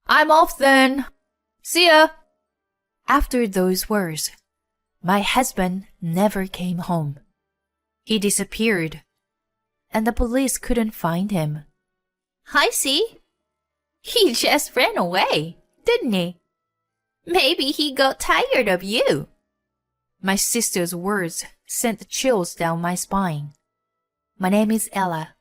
I'm off then. See ya. After those words, my husband never came home. He disappeared, and the police couldn't find him. I see. He just ran away, didn't he? Maybe he got tired of you. My sister's words sent chills down my spine. My name is Ella.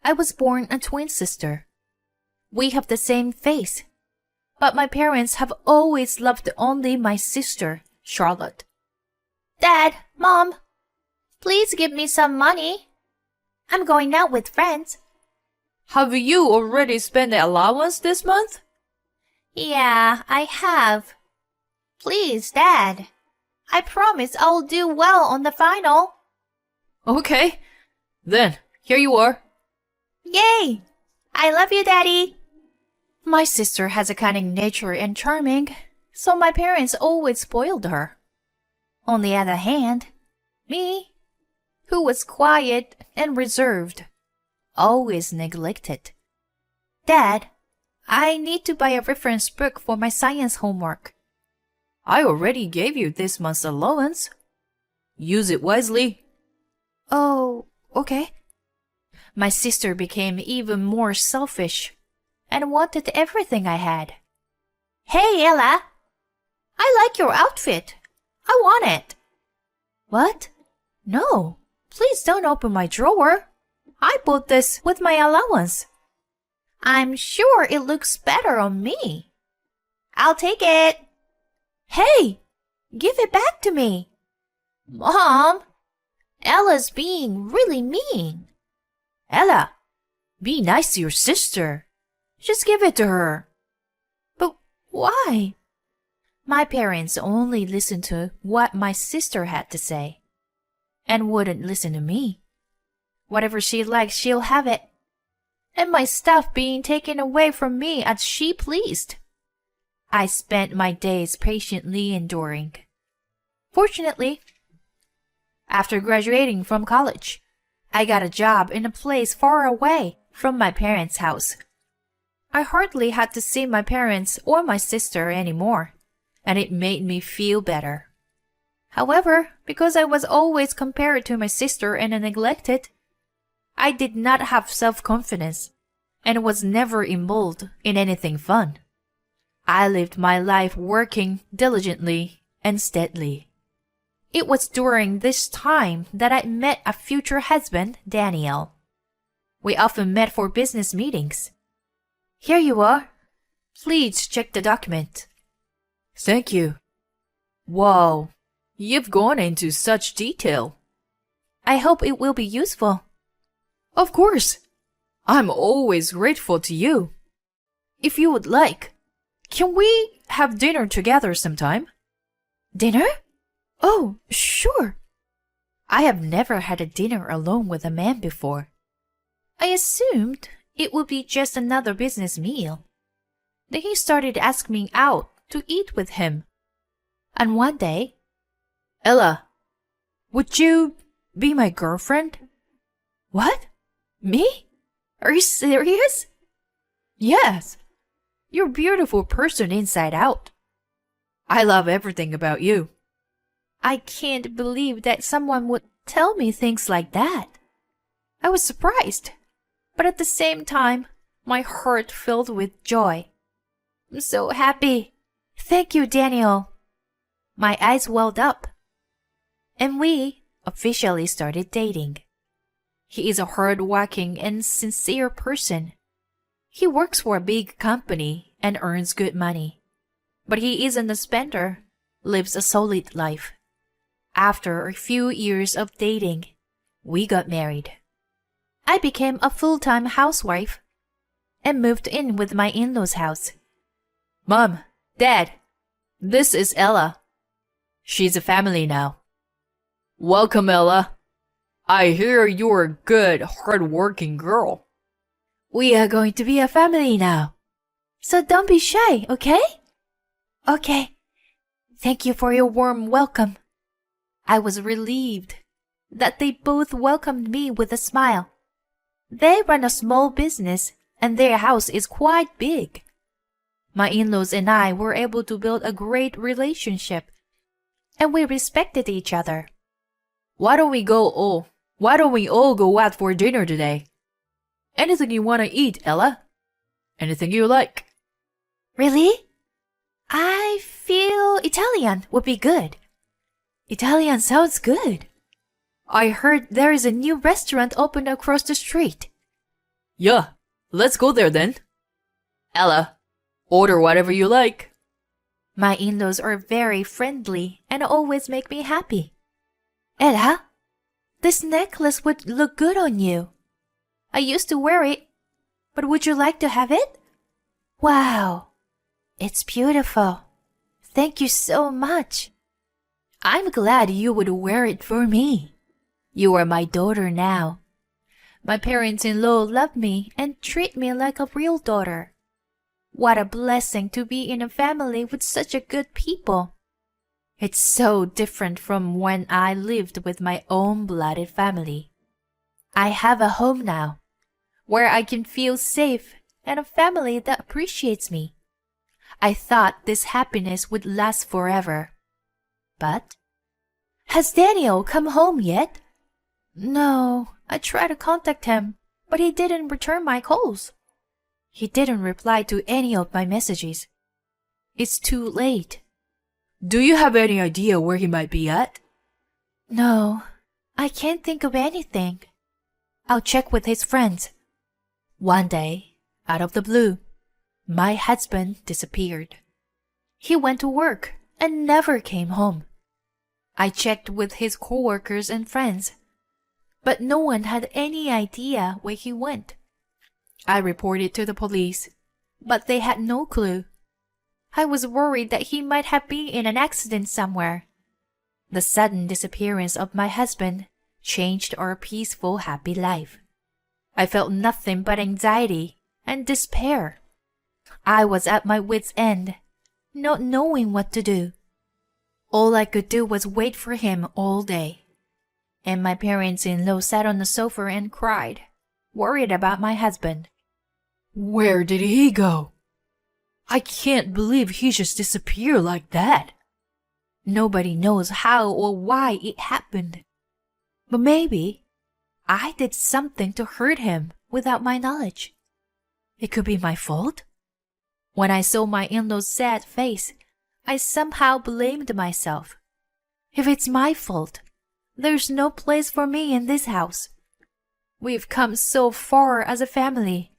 I was born a twin sister. We have the same face, but my parents have always loved only my sister, Charlotte. Dad, Mom, please give me some money. I'm going out with friends. Have you already spent the allowance this month? Yeah, I have. Please, Dad. I promise I'll do well on the final. Okay. Then, here you are. Yay! I love you, Daddy. My sister has a cunning nature and charming, so my parents always spoiled her. On the other hand, me, who was quiet and reserved, always neglected. Dad, I need to buy a reference book for my science homework. I already gave you this month's allowance. Use it wisely. Oh, okay. My sister became even more selfish and wanted everything I had. Hey, Ella. I like your outfit. I want it. What? No, please don't open my drawer. I bought this with my allowance. I'm sure it looks better on me. I'll take it. Hey, give it back to me. Mom, Ella's being really mean. Ella, be nice to your sister. Just give it to her. But why? My parents only listened to what my sister had to say and wouldn't listen to me. Whatever she likes, she'll have it. And my stuff being taken away from me as she pleased. I spent my days patiently enduring. Fortunately, after graduating from college, I got a job in a place far away from my parents' house. I hardly had to see my parents or my sister anymore, and it made me feel better. However, because I was always compared to my sister and neglected, I did not have self-confidence and was never involved in anything fun. I lived my life working diligently and steadily. It was during this time that I met a future husband, Daniel. We often met for business meetings. Here you are. Please check the document. Thank you. Wow, you've gone into such detail. I hope it will be useful. Of course. I'm always grateful to you. If you would like, can we have dinner together sometime? Dinner? Oh, sure. I have never had a dinner alone with a man before. I assumed it would be just another business meal. Then he started asking me out to eat with him. And one day, Ella, would you be my girlfriend? What? Me? Are you serious? Yes. You're a beautiful person inside out. I love everything about you. I can't believe that someone would tell me things like that. I was surprised, but at the same time, my heart filled with joy. I'm so happy. Thank you, Daniel. My eyes welled up. And we officially started dating. He is a hard-working and sincere person. He works for a big company and earns good money. But he isn't a spender, lives a solid life. After a few years of dating, we got married. I became a full-time housewife and moved in with my in-laws' house. Mom, Dad, this is Ella. She's a family now. Welcome, Ella. I hear you're a good, hard-working girl. We are going to be a family now. So don't be shy, okay? Okay. Thank you for your warm welcome. I was relieved that they both welcomed me with a smile. They run a small business and their house is quite big. My in-laws and I were able to build a great relationship, and we respected each other. Why don't we all go out for dinner today? Anything you want to eat, Ella? Anything you like? Really? I feel Italian would be good. Italian sounds good. I heard there is a new restaurant opened across the street. Yeah, let's go there then. Ella, order whatever you like. My in-laws are very friendly and always make me happy. Ella, this necklace would look good on you. I used to wear it, but would you like to have it? Wow, it's beautiful. Thank you so much. I'm glad you would wear it for me. You are my daughter now. My parents-in-law love me and treat me like a real daughter. What a blessing to be in a family with such a good people. It's so different from when I lived with my own blooded family. I have a home now, where I can feel safe and a family that appreciates me. I thought this happiness would last forever. But, has Daniel come home yet? No, I tried to contact him, but he didn't return my calls. He didn't reply to any of my messages. It's too late. Do you have any idea where he might be at? No, I can't think of anything. I'll check with his friends. One day, out of the blue, my husband disappeared. He went to work and never came home. I checked with his coworkers and friends, but no one had any idea where he went. I reported to the police, but they had no clue. I was worried that he might have been in an accident somewhere. The sudden disappearance of my husband changed our peaceful, happy life. I felt nothing but anxiety and despair. I was at my wit's end, not knowing what to do. All I could do was wait for him all day. And my parents-in-law sat on the sofa and cried, worried about my husband. Where did he go? I can't believe he just disappeared like that. Nobody knows how or why it happened. But maybe I did something to hurt him without my knowledge. It could be my fault. When I saw my in-law's sad face, I somehow blamed myself. If it's my fault, there's no place for me in this house. We've come so far as a family,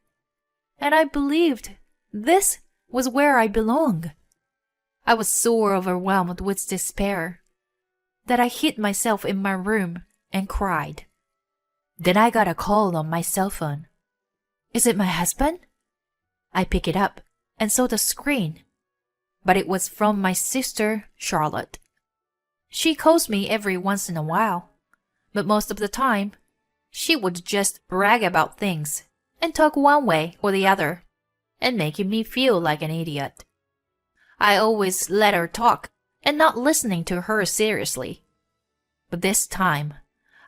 and I believed this was where I belong. I was so overwhelmed with despair that I hid myself in my room and cried. Then I got a call on my cell phone. Is it my husband? I picked it up and saw the screen, but it was from my sister, Charlotte. She calls me every once in a while, but most of the time, she would just brag about things and talk one way or the other, and making me feel like an idiot. I always let her talk and not listening to her seriously. But this time,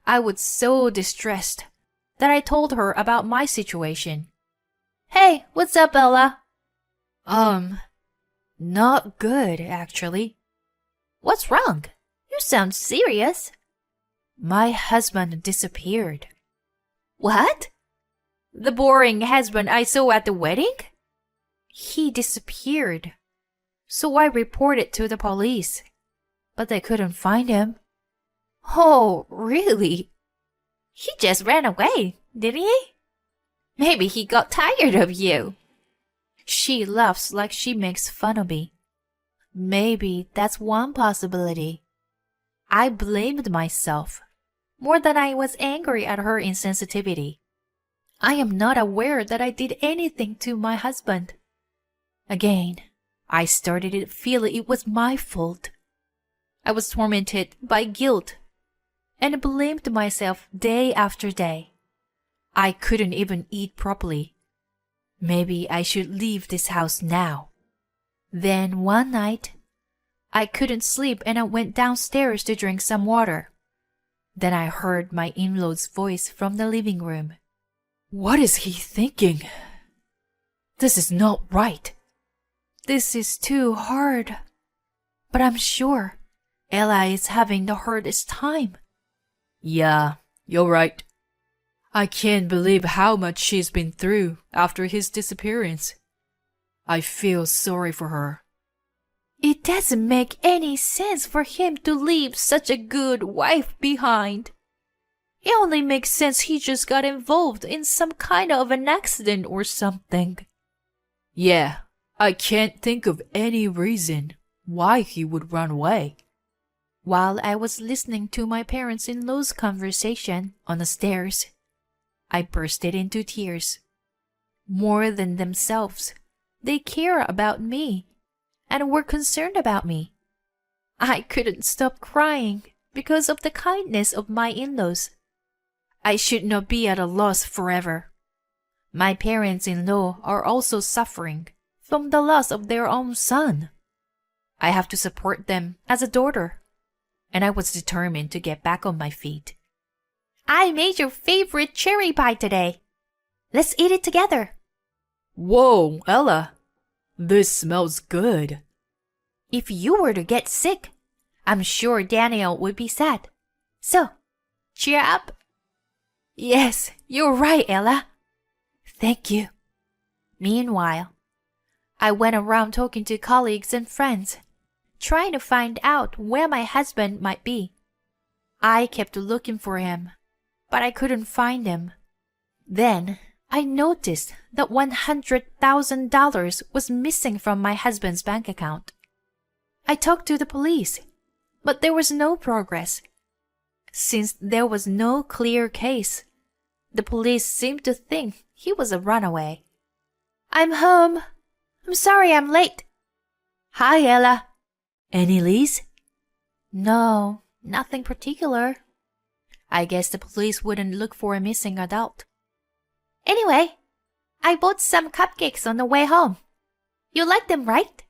I was so distressed that I told her about my situation. Hey, what's up, Ella? Not good, actually. What's wrong? You sound serious. My husband disappeared. What? The boring husband I saw at the wedding? He disappeared. So I reported to the police, but they couldn't find him. Oh, really? He just ran away, didn't he? Maybe he got tired of you. She laughs like she makes fun of me. Maybe that's one possibility. I blamed myself more than I was angry at her insensitivity. I am not aware that I did anything to my husband. Again, I started to feel it was my fault. I was tormented by guilt and blamed myself day after day. I couldn't even eat properly. Maybe I should leave this house now. Then one night, I couldn't sleep and I went downstairs to drink some water. Then I heard my in-law's voice from the living room. What is he thinking? This is not right. This is too hard. But I'm sure Ella is having the hardest time. Yeah, you're right. I can't believe how much she's been through after his disappearance. I feel sorry for her. It doesn't make any sense for him to leave such a good wife behind. It only makes sense he just got involved in some kind of an accident or something. Yeah, I can't think of any reason why he would run away. While I was listening to my parents-in-law's conversation on the stairs, I bursted into tears. More than themselves, they care about me and were concerned about me. I couldn't stop crying because of the kindness of my in-laws. I should not be at a loss forever. My parents-in-law are also suffering from the loss of their own son. I have to support them as a daughter, and I was determined to get back on my feet. I made your favorite cherry pie today. Let's eat it together. Whoa, Ella, this smells good. If you were to get sick, I'm sure Daniel would be sad. So, cheer up. Yes, you're right, Ella. Thank you. Meanwhile, I went around talking to colleagues and friends, trying to find out where my husband might be. I kept looking for him, but I couldn't find him. Then I noticed that $100,000 was missing from my husband's bank account. I talked to the police, but there was no progress. Since there was no clear case, the police seemed to think he was a runaway. I'm home. I'm sorry I'm late. Hi, Ella. Any leads? No, nothing particular. I guess the police wouldn't look for a missing adult. Anyway, I bought some cupcakes on the way home. You like them, right?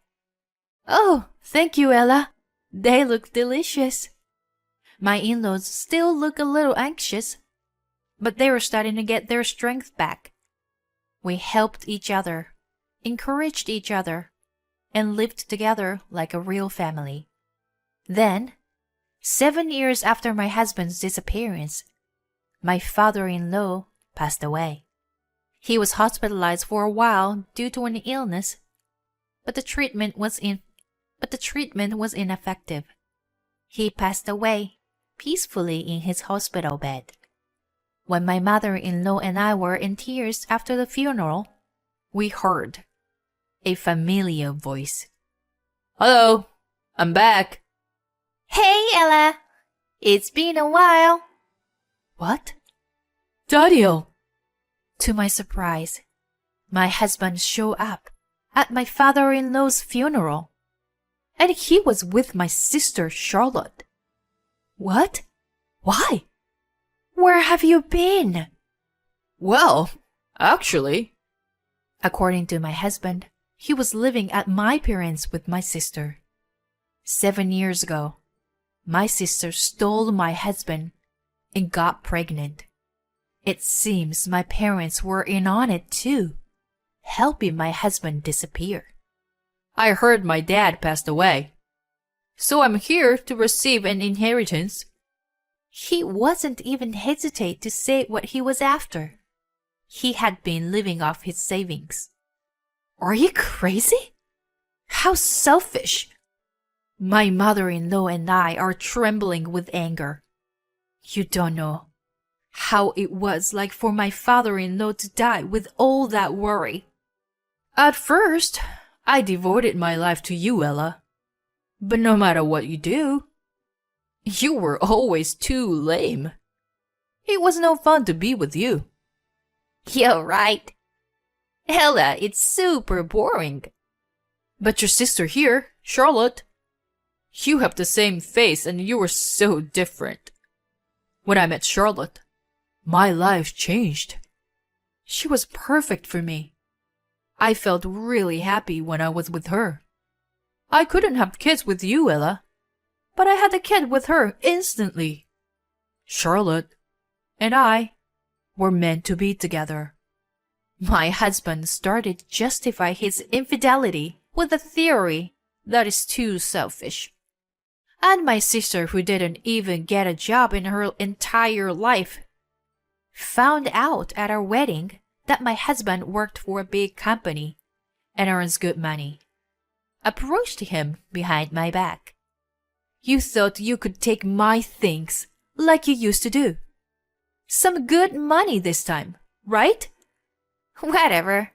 Oh, thank you, Ella. They look delicious. My in-laws still look a little anxious, but they were starting to get their strength back. We helped each other, encouraged each other, and lived together like a real family. Then, 7 years after my husband's disappearance, my father-in-law passed away. He was hospitalized for a while due to an illness, but the treatment was ineffective. He passed away peacefully in his hospital bed. When my mother-in-law and I were in tears after the funeral, we heard a familiar voice. Hello, I'm back. Hey, Ella. It's been a while. What? Daniel. To my surprise, my husband showed up at my father-in-law's funeral, and he was with my sister Charlotte. What? Why? Where have you been? Well, actually, according to my husband, he was living at my parents' with my sister. 7 years ago, my sister stole my husband and got pregnant. It seems my parents were in on it too, helping my husband disappear. I heard my dad passed away, so I'm here to receive an inheritance. He wasn't even hesitate to say what he was after. He had been living off his savings. Are you crazy? How selfish! My mother-in-law and I are trembling with anger. You don't know how it was like for my father-in-law to die with all that worry. At first, I devoted my life to you, Ella. But no matter what you do, you were always too lame. It was no fun to be with you. You're right. Ella, it's super boring. But your sister here, Charlotte, you have the same face and you were so different. When I met Charlotte, my life changed. She was perfect for me. I felt really happy when I was with her. I couldn't have kids with you, Ella, but I had a kid with her instantly. Charlotte and I were meant to be together. My husband started to justify his infidelity with a theory that is too selfish. And my sister, who didn't even get a job in her entire life, found out at our wedding that my husband worked for a big company and earns good money. Approached him behind my back. You thought you could take my things like you used to do. Some good money this time, right? Whatever.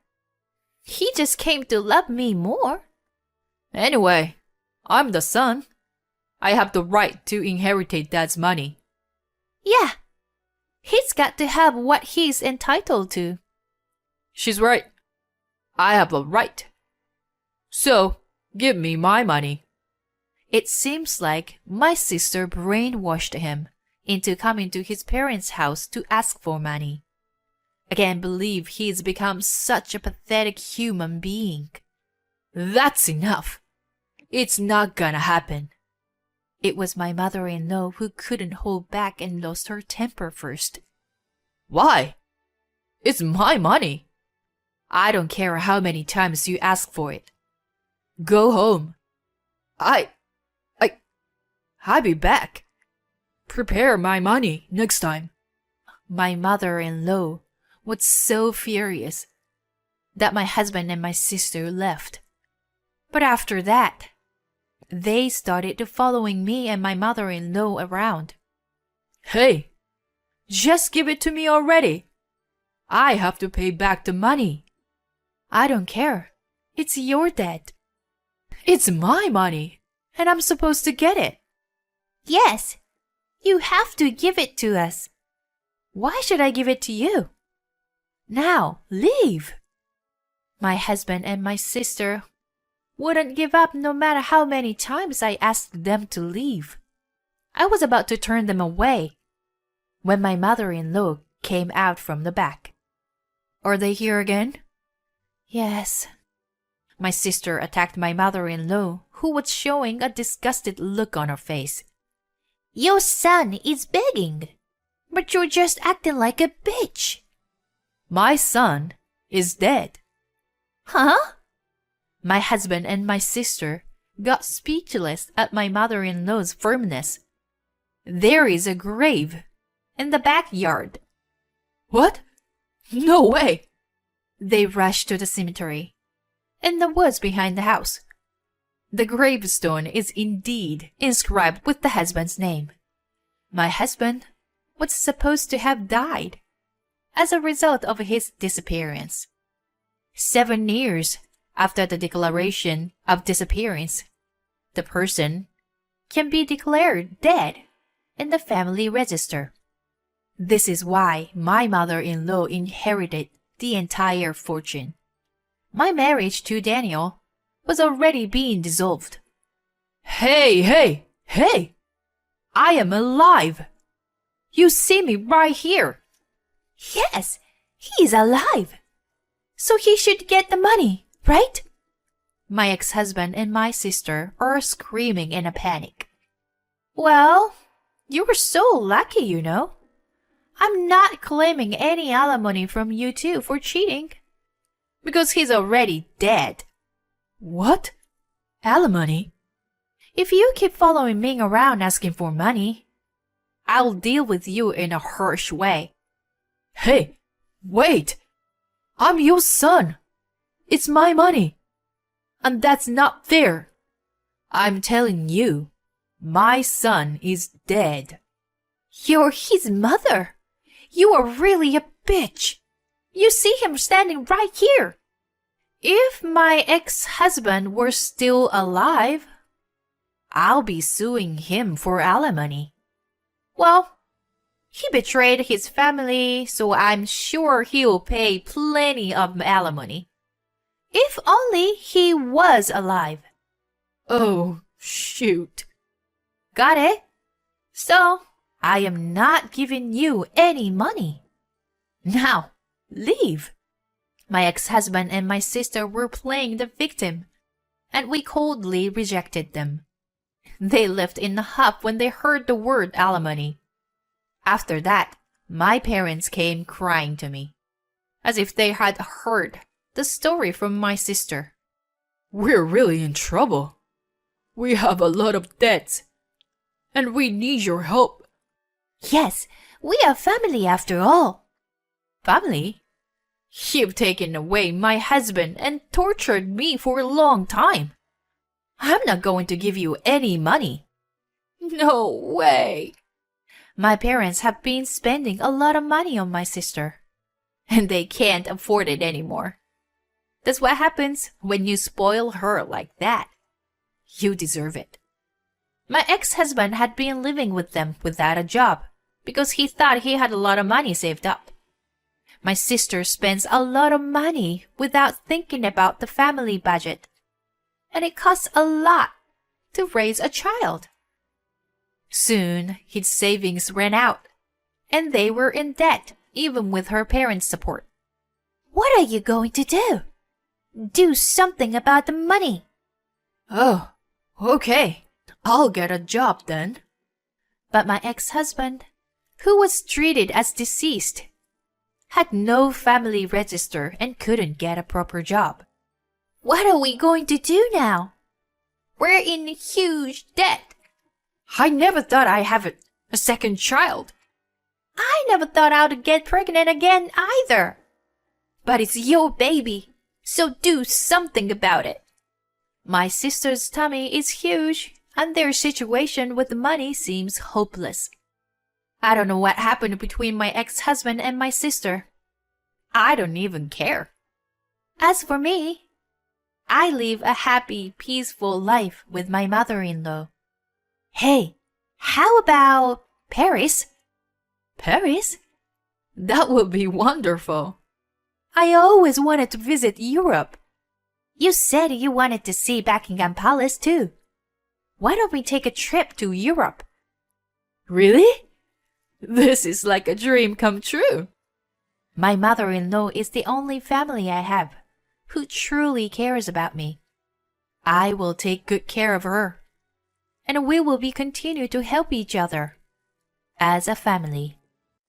He just came to love me more. Anyway, I'm the son. I have the right to inherit Dad's money. Yeah. He's got to have what he's entitled to. She's right. I have a right. So, give me my money. It seems like my sister brainwashed him into coming to his parents' house to ask for money. I can't believe he's become such a pathetic human being. That's enough. It's not gonna happen. It was my mother-in-law who couldn't hold back and lost her temper first. Why? It's my money. I don't care how many times you ask for it. Go home. I'll be back. Prepare my money next time. My mother-in-law was so furious that my husband and my sister left. But after that, they started following me and my mother-in-law around. Hey, just give it to me already. I have to pay back the money. I don't care. It's your debt. It's my money, and I'm supposed to get it. Yes. You have to give it to us. Why should I give it to you? Now, leave. My husband and my sister wouldn't give up no matter how many times I asked them to leave. I was about to turn them away when my mother-in-law came out from the back. Are they here again? Yes. My sister attacked my mother-in-law, who was showing a disgusted look on her face. Your son is begging, but you're just acting like a bitch. My son is dead. Huh? My husband and my sister got speechless at my mother-in-law's firmness. There is a grave in the backyard. What? No way! They rushed to the cemetery, in the woods behind the house. The gravestone is indeed inscribed with the husband's name. My husband was supposed to have died as a result of his disappearance. 7 years after the declaration of disappearance, the person can be declared dead in the family register. This is why my mother-in-law inherited the entire fortune. My marriage to Daniel was already being dissolved. Hey! I am alive! You see me right here. Yes, he's alive. So he should get the money, right? My ex-husband and my sister are screaming in a panic. Well, you were so lucky, you know. I'm not claiming any alimony from you two for cheating, because he's already dead. What? Alimony? If you keep following me around asking for money, I'll deal with you in a harsh way. Hey, wait! I'm your son. It's my money. And that's not fair. I'm telling you, my son is dead. You're his mother. You are really a bitch. You see him standing right here. If my ex-husband were still alive, I'll be suing him for alimony. Well, he betrayed his family, so I'm sure he'll pay plenty of alimony. If only he was alive. Oh, shoot. Got it? So, I am not giving you any money. Now, leave. My ex-husband and my sister were playing the victim, and we coldly rejected them. They left in a huff when they heard the word alimony. After that, my parents came crying to me, as if they had heard the story from my sister. We're really in trouble. We have a lot of debts, and we need your help. Yes, we are family after all. Family? You've taken away my husband and tortured me for a long time. I'm not going to give you any money. No way. My parents have been spending a lot of money on my sister, and they can't afford it anymore. That's what happens when you spoil her like that. You deserve it. My ex-husband had been living with them without a job because he thought he had a lot of money saved up. My sister spends a lot of money without thinking about the family budget, and it costs a lot to raise a child. Soon, his savings ran out, and they were in debt even with her parents' support. What are you going to do? Do something about the money. Oh, okay. I'll get a job then. But my ex-husband, who was treated as deceased, had no family register and couldn't get a proper job. What are we going to do now? We're in huge debt. I never thought I'd have a second child. I never thought I'd get pregnant again either. But it's your baby, so do something about it. My sister's tummy is huge, and their situation with the money seems hopeless. I don't know what happened between my ex-husband and my sister. I don't even care. As for me, I live a happy, peaceful life with my mother-in-law. Hey, how about Paris? Paris? That would be wonderful. I always wanted to visit Europe. You said you wanted to see Buckingham Palace too. Why don't we take a trip to Europe? Really? This is like a dream come true. My mother-in-law is the only family I have who truly cares about me. I will take good care of her, and we will be continue to help each other as a family.